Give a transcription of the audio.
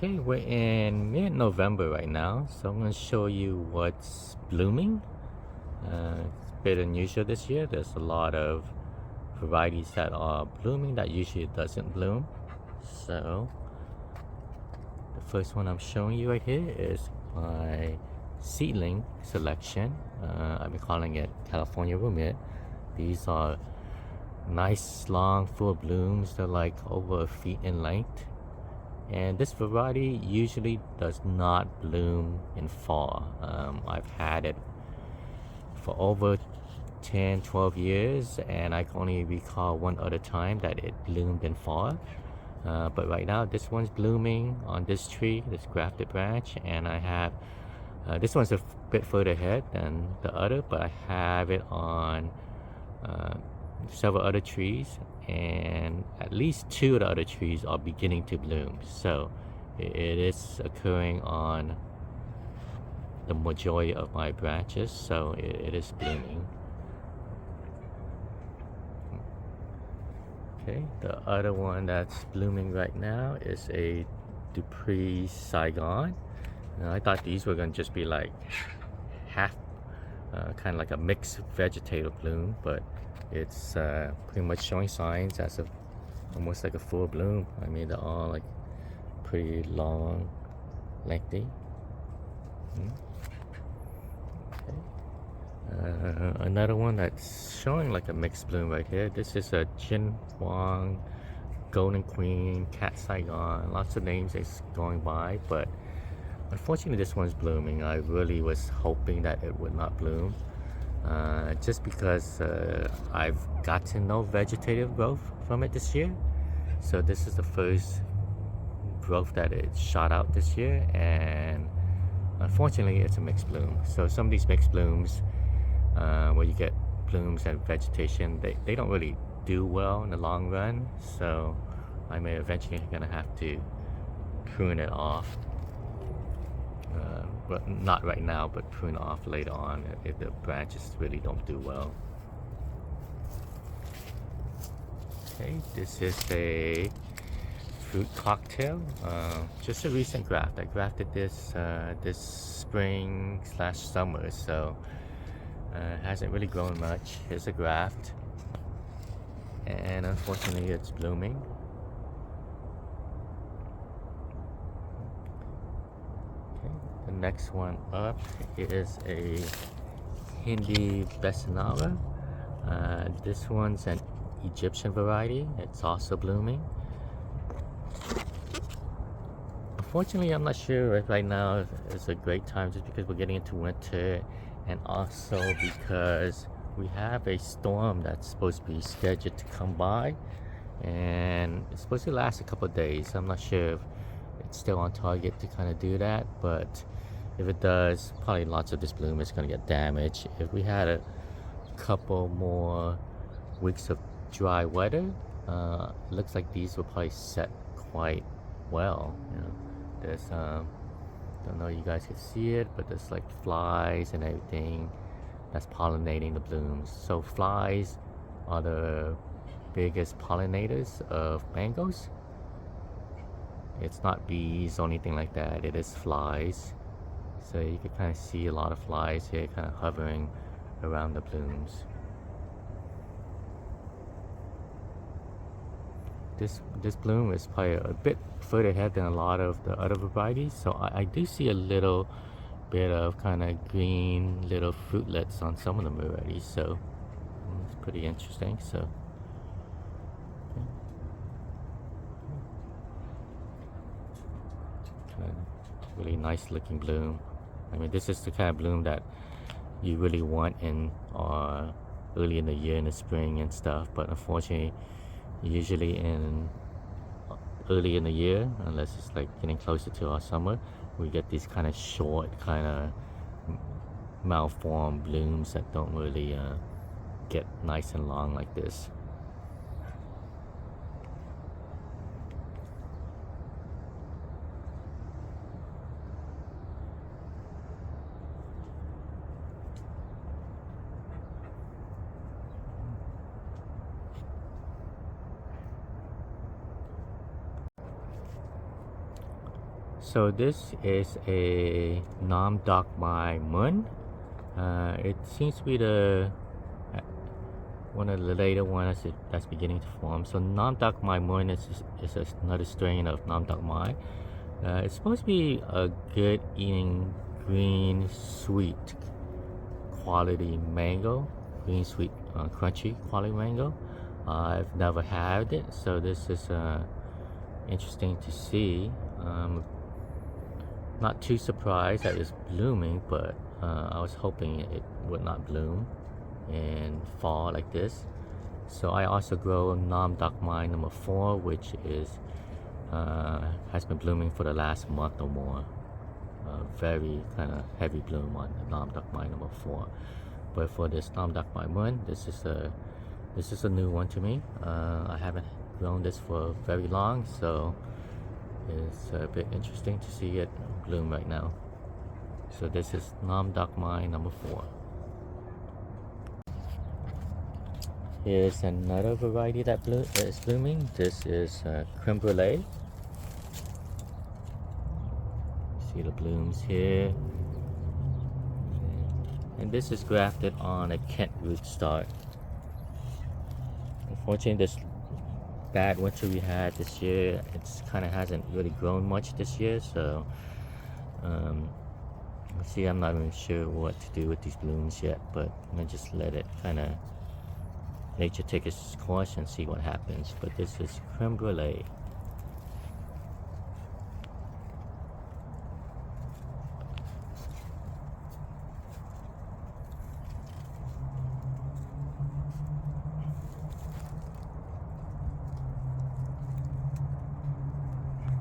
Okay, we're in mid-November right now, so I'm going to show you what's blooming. It's a bit unusual this year. There's a lot of varieties that are blooming that usually doesn't bloom. So the first one I'm showing you right here is my seedling selection. I've been calling it California Rumit. These are nice, long, full blooms. They're like over a feet in length. And this variety usually does not bloom in fall. I've had it for over 10, 12 years, and I can only recall one other time that it bloomed in fall. But right now, this one's blooming on this tree, this grafted branch, and I have this one's a bit further ahead than the other, but I have it on several other trees, and at least two of the other trees are beginning to bloom. So it is occurring on the majority of my branches, so it is blooming. Okay, the other one that's blooming right now is a Dupree Saigon. I thought these were gonna just be like half kind of like a mixed vegetative bloom, but it's pretty much showing signs as of almost like a full bloom. I mean, they're all like pretty long, lengthy. Okay. Another one that's showing like a mixed bloom right here. This is a Jin Huang Golden Queen Cat Saigon. Lots of names it's going by, but unfortunately this one's blooming. I really was hoping that it would not bloom. Just because I've gotten no vegetative growth from it this year. So this is the first growth that it shot out this year, and unfortunately it's a mixed bloom. So some of these mixed blooms where you get blooms and vegetation, they don't really do well in the long run. So I may eventually gonna have to prune it off. But not right now, but prune off later on if the branches really don't do well. Okay, this is a fruit cocktail. Just a recent graft. I grafted this this spring/summer, so hasn't really grown much. Here's a graft, and unfortunately, it's blooming. The next one up is a Hindi Besanara. This one's an Egyptian variety. It's also blooming. Unfortunately, I'm not sure if right now is a great time, just because we're getting into winter, and also because we have a storm that's supposed to be scheduled to come by, and it's supposed to last a couple of days. I'm not sure if it's still on target to kind of do that, but if it does, probably lots of this bloom is going to get damaged. If we had a couple more weeks of dry weather, it looks like these will probably set quite well. There's don't know if you guys can see it, but there's like flies and everything that's pollinating the blooms. So flies are the biggest pollinators of mangoes. It's not bees or anything like that, it is flies. So you can kind of see a lot of flies here kind of hovering around the blooms. This bloom is probably a bit further ahead than a lot of the other varieties, so I do see a little bit of kind of green little fruitlets on some of them already, so it's pretty interesting. So really nice looking bloom. I mean, this is the kind of bloom that you really want in early in the year, in the spring and stuff, but unfortunately usually in early in the year, unless it's like getting closer to our summer, we get these kind of short, kind of malformed blooms that don't really get nice and long like this. So this is a Nam Dak Mai Mun. It seems to be one of the later ones that's beginning to form. So Nam Dak Mai Mun is another strain of Nam Dak Mai. It's supposed to be a good eating green sweet quality mango, green sweet crunchy quality mango. I've never had it, so this is interesting to see. Not too surprised that it's blooming, but I was hoping it would not bloom in fall like this. So I also grow Nam Dak Mai number 4, which is has been blooming for the last month or more. Very kind of heavy bloom on Nam Dak Mai number 4. But for this Nam Dak Mai Mun, this is a new one to me. I haven't grown this for very long, so it's a bit interesting to see it bloom right now. So this is Nam Dak Mai number 4. Here's another variety that is blooming. This is creme brulee. See the blooms here. And this is grafted on a Kent rootstock. Unfortunately, this bad winter we had this year, it's kind of hasn't really grown much this year, so see, I'm not even sure what to do with these blooms yet, but I'm gonna just let it kind of nature take its course and see what happens. But this is creme brulee.